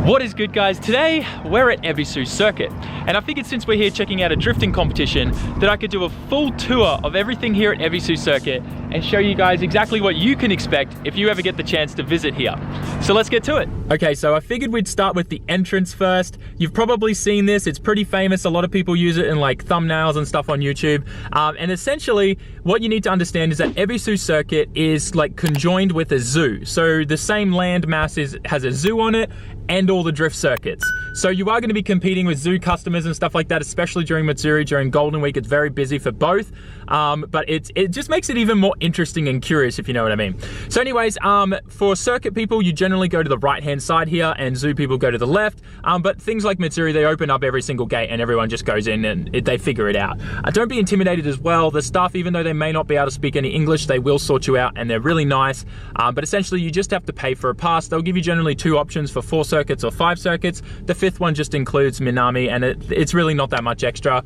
What is good, guys? Today we're at Ebisu Circuit, and I figured since we're here checking out a drifting competition that I could do a full tour of everything here at Ebisu Circuit and show you guys exactly what you can expect if you ever get the chance to visit here. So let's get to it. Okay, so I figured we'd start with the entrance first. You've probably seen this, it's pretty famous. A lot of people use it in like thumbnails and stuff on YouTube. And essentially what you need to understand is that Ebisu Circuit is like conjoined with a zoo. So the same land mass has a zoo on it and all the drift circuits. So you are going to be competing with zoo customers and stuff like that, especially during Matsuri, during Golden Week. It's very busy for both, but it just makes it even more interesting and curious, if you know what I mean. So anyways, for circuit people, you generally go to the right-hand side here, and zoo people go to the left. But things like Matsuri, they open up every single gate and everyone just goes in and they figure it out. Don't be intimidated as well. The staff, even though they may not be able to speak any English, they will sort you out and they're really nice. But essentially, you just have to pay for a pass. They'll give you generally 2 options for 4 circuits or 5 circuits. The 5th one just includes Minami, and it's really not that much extra.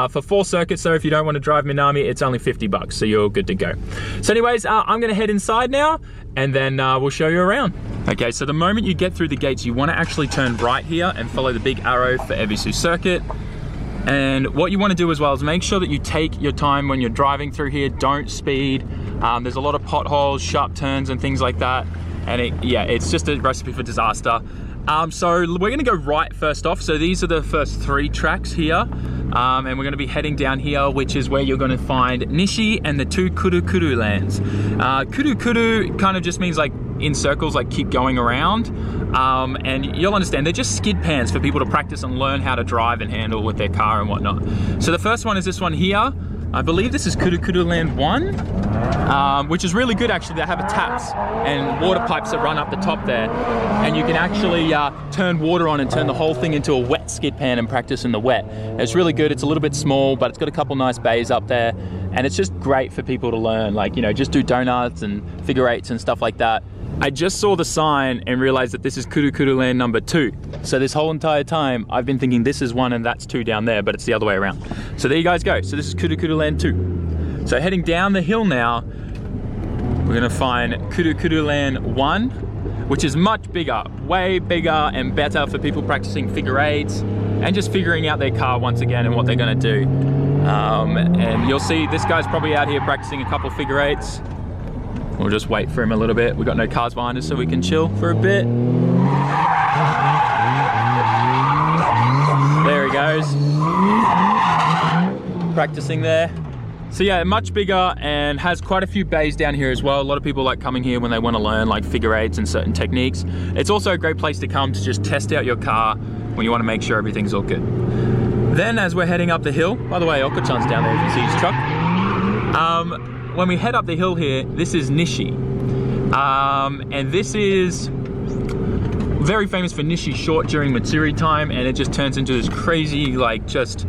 For 4 circuits, so if you don't want to drive Minami, it's only 50 bucks, so you're good to go. So anyways, I'm gonna head inside now, and then we'll show you around. Okay, so the moment you get through the gates, you wanna actually turn right here and follow the big arrow for Ebisu Circuit. And what you want to do as well is make sure that you take your time when you're driving through here. Don't speed. There's a lot of potholes, sharp turns and things like that. And it's just a recipe for disaster. So we're gonna go right first off. So these are the first 3 tracks here. And we're gonna be heading down here, which is where you're gonna find Nishi and the 2 Kuru Kuru Lands. Kuru Kuru kind of just means like in circles, like keep going around. And you'll understand, they're just skid pans for people to practice and learn how to drive and handle with their car and whatnot. So the first one is this one here. I believe this is Kuru Kuru Land 1, which is really good actually. They have a taps and water pipes that run up the top there. And you can actually turn water on and turn the whole thing into a wet skid pan and practice in the wet. It's really good. It's a little bit small, but it's got a couple nice bays up there. And it's just great for people to learn, like, you know, just do donuts and figure 8s and stuff like that. I just saw the sign and realized that this is Kuru Kuru Land number 2. So this whole entire time, I've been thinking this is 1 and that's 2 down there, but it's the other way around. So there you guys go. So this is Kuru Kuru Land 2. So heading down the hill now, we're gonna find Kuru Kuru Land 1, which is much bigger, way bigger and better for people practicing figure 8s and just figuring out their car once again and what they're gonna do. And you'll see this guy's probably out here practicing a couple figure 8s. We'll just wait for him a little bit. We've got no cars behind us, so we can chill for a bit. There he goes. Practicing there. So yeah, much bigger and has quite a few bays down here as well. A lot of people like coming here when they want to learn like figure 8s and certain techniques. It's also a great place to come to just test out your car when you want to make sure everything's all good. Then as we're heading up the hill, by the way, Oko-chan's down there if you see his truck. When we head up the hill here, this is Nishi. And this is very famous for Nishi short during Matsuri time, and it just turns into this crazy, like just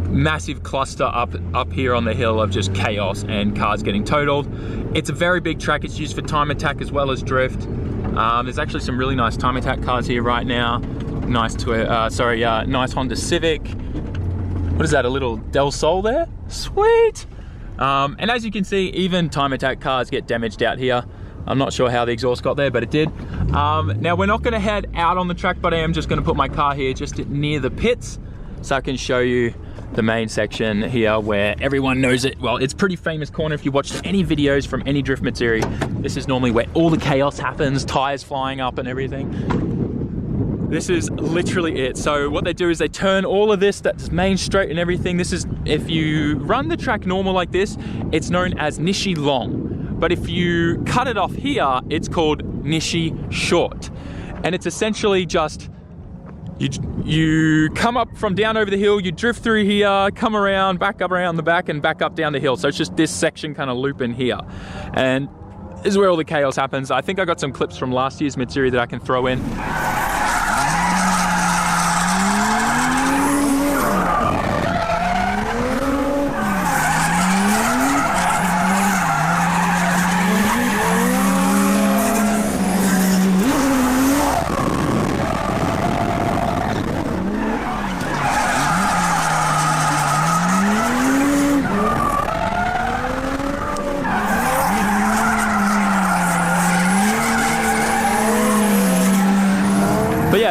massive cluster up here on the hill of just chaos and cars getting totaled. It's a very big track. It's used for time attack as well as drift. There's actually some really nice time attack cars here right now. Nice nice Honda Civic. What is that, a little Del Sol there? Sweet. And as you can see, even time attack cars get damaged out here. I'm not sure how the exhaust got there, but it did. Now we're not gonna head out on the track, but I am just gonna put my car here just near the pits so I can show you the main section here where everyone knows it. Well, it's a pretty famous corner. If you watched any videos from any drift Matsuri, this is normally where all the chaos happens, tires flying up and everything. This is literally it. So what they do is they turn all of this, that's main straight and everything. This is, if you run the track normal like this, it's known as Nishi Long. But if you cut it off here, it's called Nishi Short. And it's essentially just, you come up from down over the hill, you drift through here, come around, back up around the back and back up down the hill. So it's just this section kind of looping here. And this is where all the chaos happens. I think I got some clips from last year's Matsuri that I can throw in.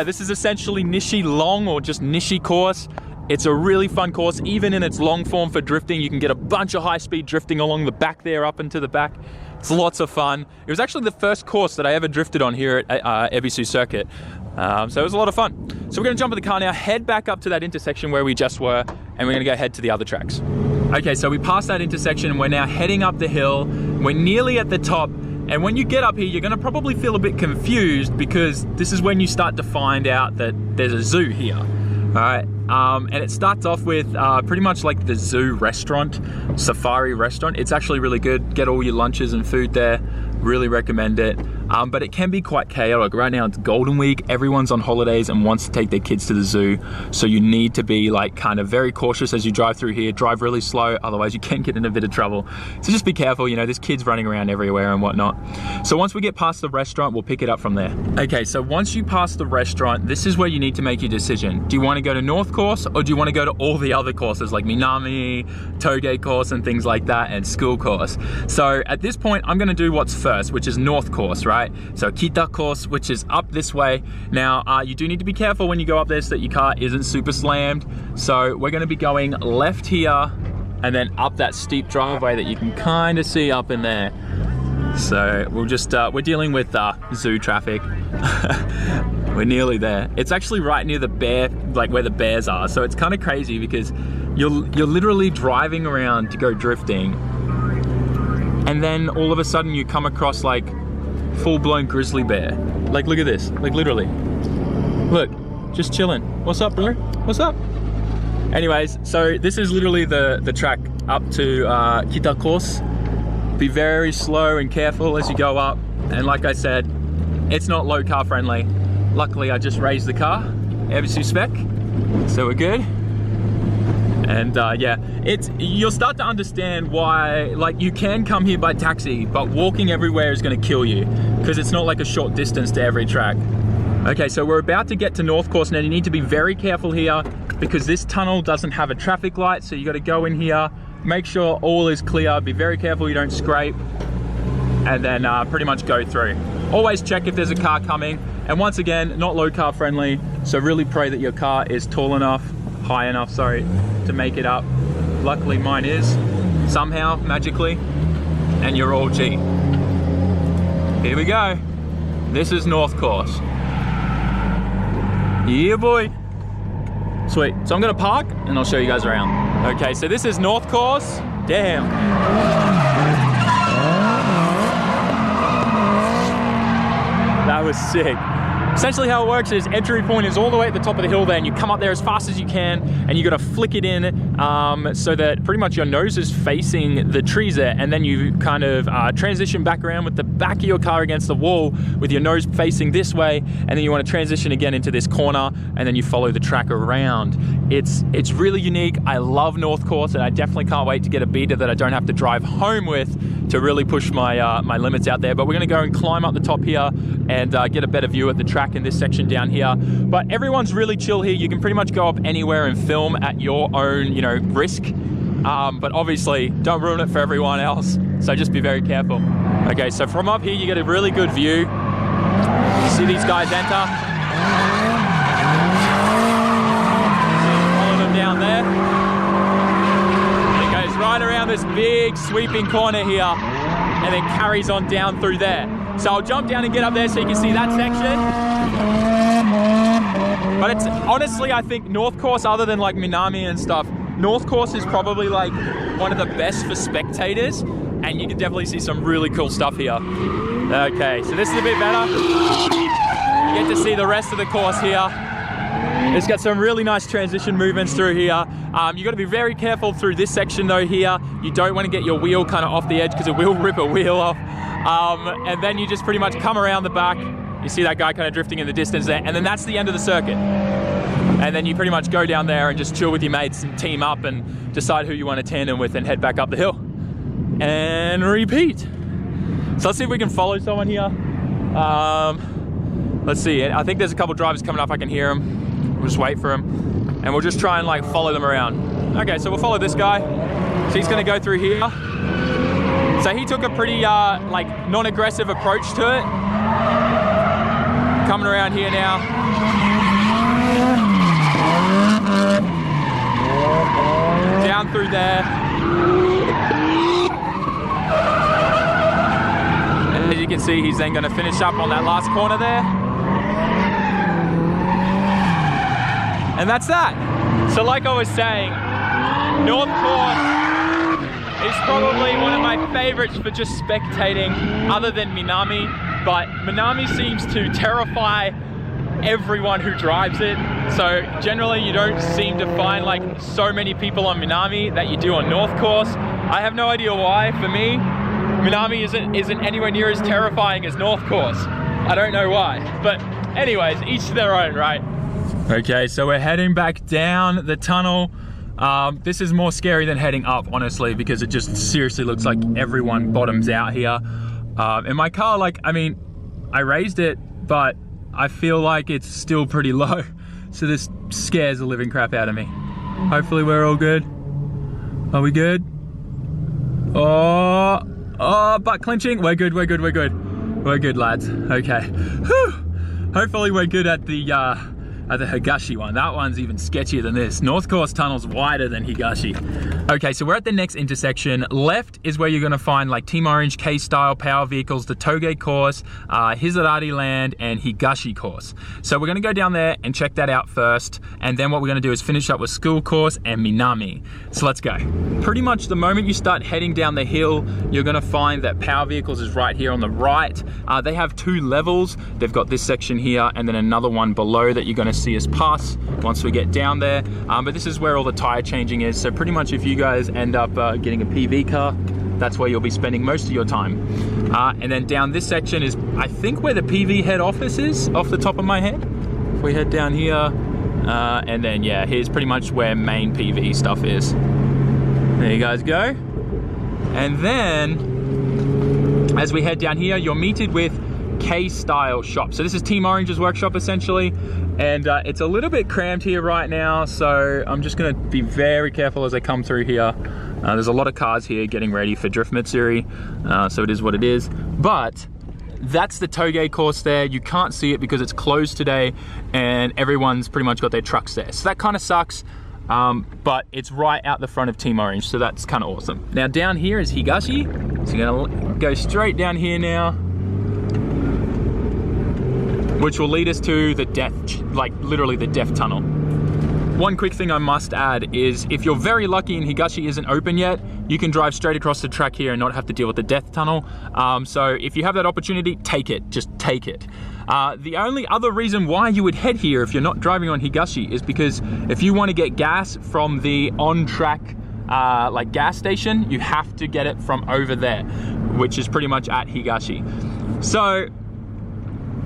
this is essentially Nishi Long, or just Nishi Course. It's a really fun course. Even in its long form for drifting, you can get a bunch of high-speed drifting along the back there, up into the back. It's lots of fun. It was actually the first course that I ever drifted on here at Ebisu Circuit. So it was a lot of fun. So we're gonna jump in the car now, head back up to that intersection where we just were, and we're gonna go head to the other tracks. Okay, so we passed that intersection and we're now heading up the hill. We're nearly at the top. And when you get up here, you're gonna probably feel a bit confused because this is when you start to find out that there's a zoo here. All right, and it starts off with pretty much like the zoo restaurant, safari restaurant. It's actually really good. Get all your lunches and food there. Really recommend it. But it can be quite chaotic. Right now it's Golden Week. Everyone's on holidays and wants to take their kids to the zoo. So you need to be like kind of very cautious as you drive through here. Drive really slow, otherwise you can get in a bit of trouble. So just be careful, you know, there's kids running around everywhere and whatnot. So once we get past the restaurant, we'll pick it up from there. Okay, so once you pass the restaurant, this is where you need to make your decision. Do you want to go to North Course, or do you want to go to all the other courses like Minami, Touge Course and things like that, and School Course? So at this point, I'm going to do what's first, which is North Course, right? So Kita Course, which is up this way. Now, you do need to be careful when you go up there so that your car isn't super slammed. So we're gonna be going left here and then up that steep driveway that you can kind of see up in there. So we'll just, we're dealing with zoo traffic. We're nearly there. It's actually right near the bear, like where the bears are. So it's kind of crazy because you're literally driving around to go drifting, and then all of a sudden you come across like full-blown grizzly bear. Like, look at this, like literally. Look, just chilling. What's up, bro? What's up? Anyways, so this is literally the track up to Kita Course. Be very slow and careful as you go up. And like I said, it's not low car friendly. Luckily, I just raised the car, Ebisu spec, so we're good. And yeah, you'll start to understand why, like, you can come here by taxi, but walking everywhere is gonna kill you because it's not like a short distance to every track. Okay, so we're about to get to North Course now. You need to be very careful here because this tunnel doesn't have a traffic light, so you gotta go in here, make sure all is clear, be very careful you don't scrape, and then pretty much go through. Always check if there's a car coming, and once again, not low car friendly, so really pray that your car is tall enough, high enough, sorry, to make it up. Luckily mine is, somehow, magically, and you're all G. Here we go. This is North Course. Yeah, boy. Sweet, so I'm gonna park and I'll show you guys around. Okay, so this is North Course. Damn. That was sick. Essentially how it works is entry point is all the way at the top of the hill there, and you come up there as fast as you can, and you gotta flick it in so that pretty much your nose is facing the trees there, and then you kind of transition back around with the back of your car against the wall with your nose facing this way, and then you wanna transition again into this corner, and then you follow the track around. It's really unique. I love North Course, and I definitely can't wait to get a beta that I don't have to drive home with to really push my my limits out there. But we're gonna go and climb up the top here and get a better view at the track in this section down here. But everyone's really chill here. You can pretty much go up anywhere and film at your own, you know, risk. But obviously don't ruin it for everyone else. So just be very careful. Okay, so from up here, you get a really good view. You see these guys enter. Follow them down there. It goes right around this big sweeping corner here and then carries on down through there. So I'll jump down and get up there so you can see that section. But it's honestly, I think North Course, other than like Minami and stuff, North Course is probably like one of the best for spectators, and you can definitely see some really cool stuff here. Okay, so this is a bit better. You get to see the rest of the course here. It's got some really nice transition movements through here. You got to be very careful through this section though here. You don't want to get your wheel kind of off the edge because it will rip a wheel off. And then you just pretty much come around the back. You see that guy kind of drifting in the distance there, and then that's the end of the circuit. And then you pretty much go down there and just chill with your mates and team up and decide who you want to tandem with and head back up the hill. And repeat. So let's see if we can follow someone here. Let's see, I think there's a couple drivers coming up, I can hear them. We'll just wait for them. And we'll just try and like follow them around. Okay, so we'll follow this guy. So he's gonna go through here. So he took a pretty like non-aggressive approach to it. Coming around here now. see he's then gonna finish up on that last corner there. And that's that. So like I was saying, North Course is probably one of my favorites for just spectating other than Minami, but Minami seems to terrify everyone who drives it. So generally you don't seem to find like so many people on Minami that you do on North Course. I have no idea why. For me, Minami isn't anywhere near as terrifying as North Course. I don't know why, but anyways, each to their own, right? Okay, so we're heading back down the tunnel. This is more scary than heading up, honestly, because it just seriously looks like everyone bottoms out here. And my car, like, I mean, I raised it, but I feel like it's still pretty low. So this scares the living crap out of me. Hopefully we're all good. Are we good? Oh, butt clenching. We're good, we're good, we're good. We're good, lads. Okay. Whew. Hopefully we're good at the Higashi one. That one's even sketchier than this. North Course tunnel's wider than Higashi. Okay, so we're at the next intersection. Left is where you're gonna find like Team Orange, K-Style, Power Vehicles, the Touge Course, Higashi Land, and Higashi Course. So we're gonna go down there and check that out first, and then what we're gonna do is finish up with School Course and Minami. So let's go. Pretty much the moment you start heading down the hill, you're gonna find that Power Vehicles is right here on the right. They have 2 levels. They've got this section here and then another one below that you're gonna see us pass once we get down there. But this is where all the tire changing is. So pretty much if you guys end up getting a PV car, that's where you'll be spending most of your time. And then down this section is, I think, where the PV head office is, off the top of my head. If we head down here, and then yeah, here's pretty much where main PV stuff is. There you guys go. And then, as we head down here, you're meted with K-Style shop. So this is Team Orange's workshop essentially, and it's a little bit cramped here right now, so I'm just gonna be very careful as I come through here. There's a lot of cars here getting ready for Drift Matsuri, so it is what it is. But that's the Touge course there. You can't see it because it's closed today and everyone's pretty much got their trucks there. So that kind of sucks, but it's right out the front of Team Orange, so that's kind of awesome. Now down here is Higashi, so you're gonna go straight down here now, which will lead us to the death, like literally the death tunnel. One quick thing I must add is if you're very lucky and Higashi isn't open yet, you can drive straight across the track here and not have to deal with the death tunnel. So if you have that opportunity, take it, just take it. The only other reason why you would head here if you're not driving on Higashi is because if you want to get gas from the on-track like gas station, you have to get it from over there, which is pretty much at Higashi. So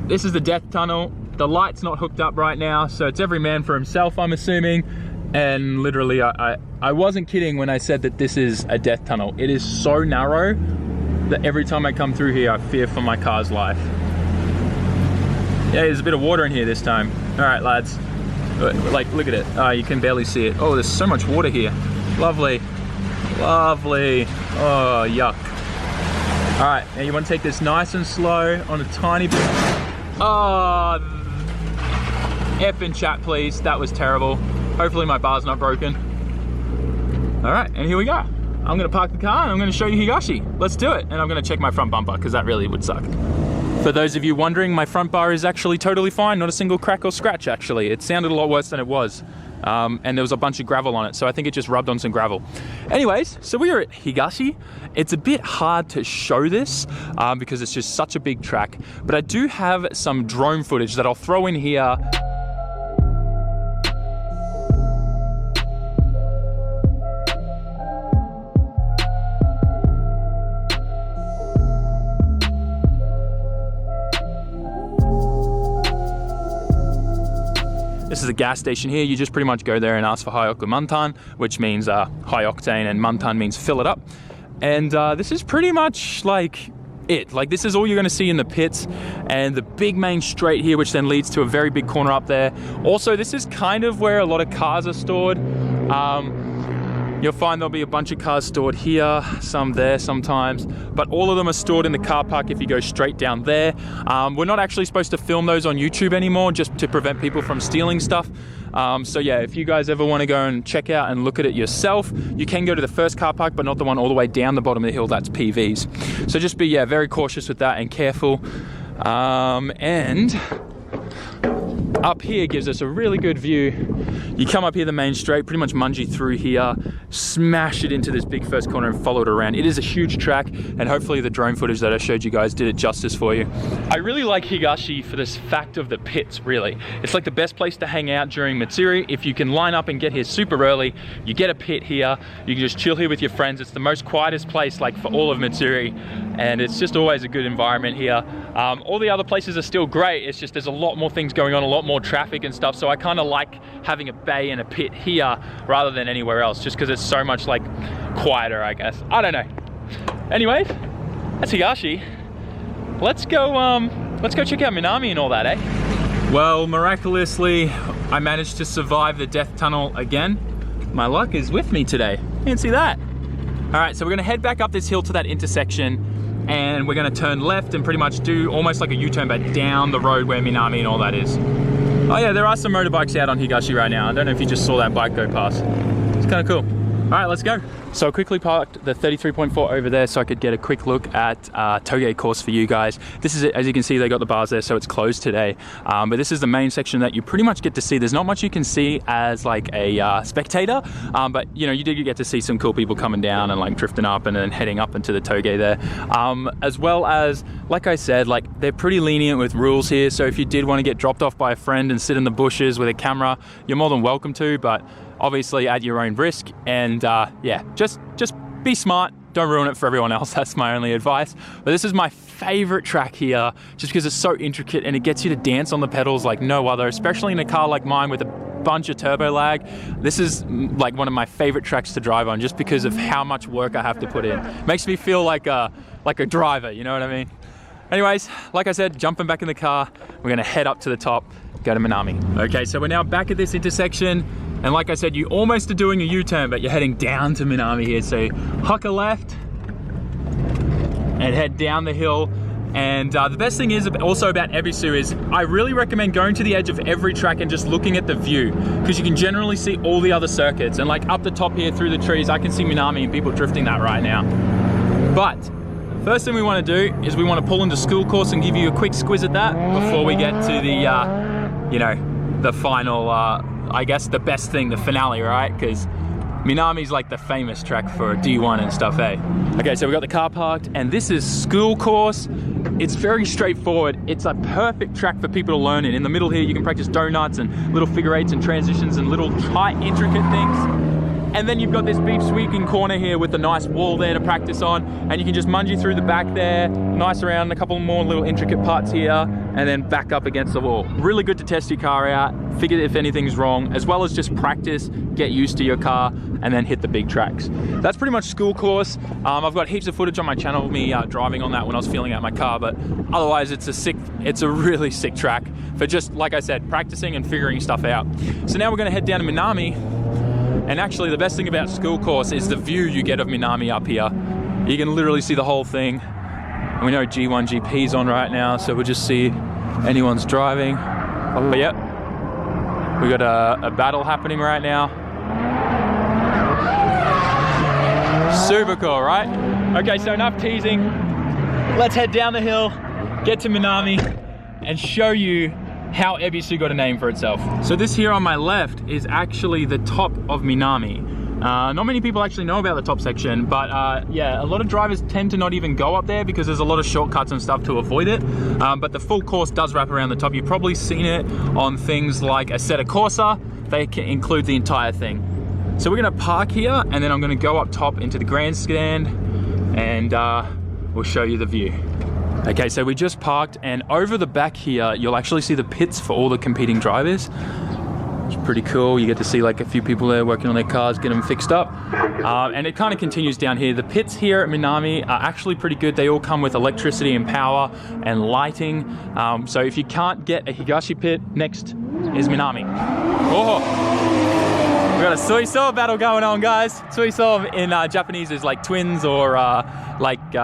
this is the death tunnel. The light's not hooked up right now, so it's every man for himself, I'm assuming. And literally, I wasn't kidding when I said that this is a death tunnel. It is so narrow that every time I come through here, I fear for my car's life. Yeah, there's a bit of water in here this time. All right, lads. Like, look at it. You can barely see it. Oh, there's so much water here. Lovely, lovely. Oh, yuck. All right, now you want to take this nice and slow on a tiny bit. Oh, F in chat, please. That was terrible. Hopefully my bar's not broken. All right, and here we go. I'm gonna park the car and I'm gonna show you Higashi. Let's do it. And I'm gonna check my front bumper because that really would suck. For those of you wondering, my front bar is actually totally fine. Not a single crack or scratch, actually. It sounded a lot worse than it was. And there was a bunch of gravel on it, so I think it just rubbed on some gravel. Anyways, so we are at Higashi. It's a bit hard to show this because it's just such a big track, but I do have some drone footage that I'll throw in here. This is a gas station here. You just pretty much go there and ask for Hyoku Mantan, which means high octane, and Mantan means fill it up. And this is pretty much like it. Like, this is all you're gonna see in the pits, and the big main straight here, which then leads to a very big corner up there. Also, this is kind of where a lot of cars are stored. You'll find there'll be a bunch of cars stored here, some there sometimes, but all of them are stored in the car park if you go straight down there. We're not actually supposed to film those on YouTube anymore, just to prevent people from stealing stuff. So yeah, if you guys ever want to go and check out and look at it yourself, you can go to the first car park, but not the one all the way down the bottom of the hill. That's PV's. So just be very cautious with that and careful. And up here gives us a really good view. You come up here the main straight, pretty much mungy through here, smash it into this big first corner and follow it around. It is a huge track, and hopefully the drone footage that I showed you guys did it justice for you. I really like Higashi for this fact of the pits, really. It's like the best place to hang out during Matsuri. If you can line up and get here super early, you get a pit here, you can just chill here with your friends. It's the most quietest place like for all of Matsuri, and it's just always a good environment here. All the other places are still great, it's just there's a lot more things going on, a lot more traffic and stuff, so I kind of like having a bay and a pit here rather than anywhere else, just because it's so much like quieter, I guess. I don't know. Anyways, that's Higashi. Let's go check out Minami and all that, eh? Well, miraculously, I managed to survive the death tunnel again. My luck is with me today. You can see that. All right, so we're gonna head back up this hill to that intersection, and we're gonna turn left and pretty much do almost like a U-turn, but down the road where Minami and all that is. Oh yeah, there are some motorbikes out on Higashi right now. I don't know if you just saw that bike go past. It's kind of cool. All right, let's go. So I quickly parked the 33.4 over there so I could get a quick look at Touge course for you guys. This is it. As you can see, they got the bars there, so it's closed today. But this is the main section that you pretty much get to see. There's not much you can see as like a spectator, but you know, you do get to see some cool people coming down and like drifting up and then heading up into the Touge there. As well as, like I said, like they're pretty lenient with rules here. So if you did want to get dropped off by a friend and sit in the bushes with a camera, you're more than welcome to, but obviously at your own risk. And yeah, just be smart, don't ruin it for everyone else. That's my only advice. But this is my favorite track here, just because it's so intricate and it gets you to dance on the pedals like no other, especially in a car like mine with a bunch of turbo lag. This is like one of my favorite tracks to drive on, just because of how much work I have to put in. Makes me feel like a driver, you know what I mean? Anyways, like I said, jumping back in the car, we're gonna head up to the top, go to Minami. Okay, so we're now back at this intersection. And like I said, you almost are doing a U-turn, but you're heading down to Minami here. So huck a left and head down the hill. And the best thing is also about Ebisu is I really recommend going to the edge of every track and just looking at the view, because you can generally see all the other circuits. And like up the top here through the trees, I can see Minami and people drifting that right now. But first thing we want to do is we want to pull into school course and give you a quick squiz at that before we get to the, you know, the final, I guess the best thing, the finale, right? Because Minami's like the famous track for D1 and stuff, eh? Okay, so we got the car parked, and this is school course. It's very straightforward. It's a perfect track for people to learn in. In the middle here, you can practice donuts and little figure eights and transitions and little tight, intricate things. And then you've got this beef sweeping corner here with the nice wall there to practice on, and you can just mungy through the back there, nice around a couple more little intricate parts here, and then back up against the wall. Really good to test your car out, figure if anything's wrong, as well as just practice, get used to your car, and then hit the big tracks. That's pretty much school course. I've got heaps of footage on my channel of me driving on that when I was feeling out my car, but otherwise it's a really sick track for just, like I said, practicing and figuring stuff out. So now we're gonna head down to Minami. And actually the best thing about school course is the view you get of Minami up here. You can literally see the whole thing. And we know G1 GP's on right now, so we'll just see if anyone's driving. But yep, we got a battle happening right now. Super cool, right? Okay, so enough teasing. Let's head down the hill, get to Minami, and show you how Ebisu got a name for itself. So this here on my left is actually the top of Minami. Not many people actually know about the top section, but yeah, a lot of drivers tend to not even go up there because there's a lot of shortcuts and stuff to avoid it. But the full course does wrap around the top. You've probably seen it on things like Assetto Corsa. They can include the entire thing. So we're gonna park here, and then I'm gonna go up top into the grandstand, and we'll show you the view. Okay, so we just parked, and over the back here, you'll actually see the pits for all the competing drivers. It's pretty cool. You get to see like a few people there working on their cars, getting them fixed up. And it kind of continues down here. The pits here at Minami are actually pretty good. They all come with electricity and power and lighting. So if you can't get a Higashi pit, next is Minami. Oh. We got a suisaw battle going on, guys. Suisaw in Japanese is like twins or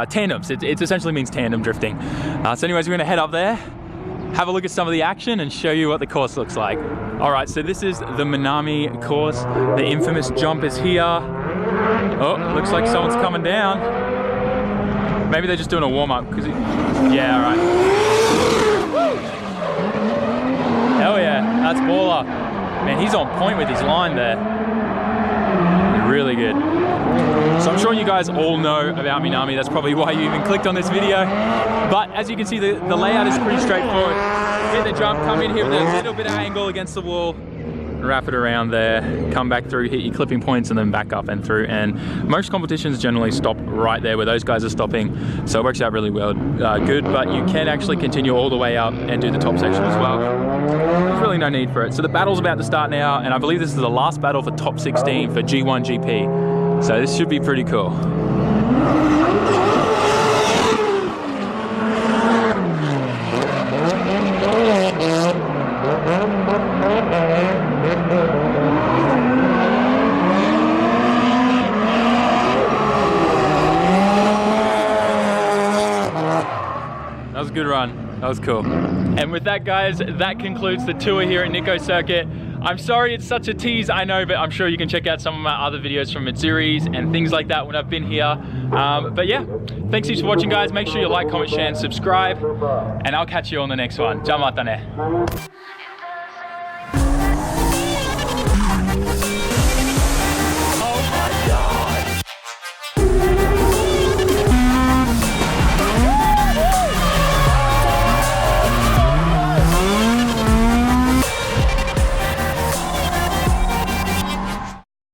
tandems. It essentially means tandem drifting. So anyways, we're gonna head up there, have a look at some of the action and show you what the course looks like. All right, so this is the Minami Course. The infamous jump is here. Oh, looks like someone's coming down. Maybe they're just doing a warm-up, because yeah, all right. Hell yeah, that's baller. Man, he's on point with his line there. Really good. So I'm sure you guys all know about Minami. That's probably why you even clicked on this video. But as you can see, the layout is pretty straightforward. Hit the jump, come in here with a little bit of angle against the wall, wrap it around there, come back through, hit your clipping points, and then back up and through. And most competitions generally stop right there where those guys are stopping. So it works out really well, good, but you can actually continue all the way up and do the top section as well. There's really no need for it. So the battle's about to start now, and I believe this is the last battle for top 16 for G1 GP. So this should be pretty cool. That was a good run. That was cool. And with that, guys, that concludes the tour here at Nikko Circuit. I'm sorry it's such a tease, I know, but I'm sure you can check out some of my other videos from Matsuri's and things like that when I've been here. But yeah, thanks for watching, guys. Make sure you like, comment, share, and subscribe. And I'll catch you on the next one. Ja mata ne.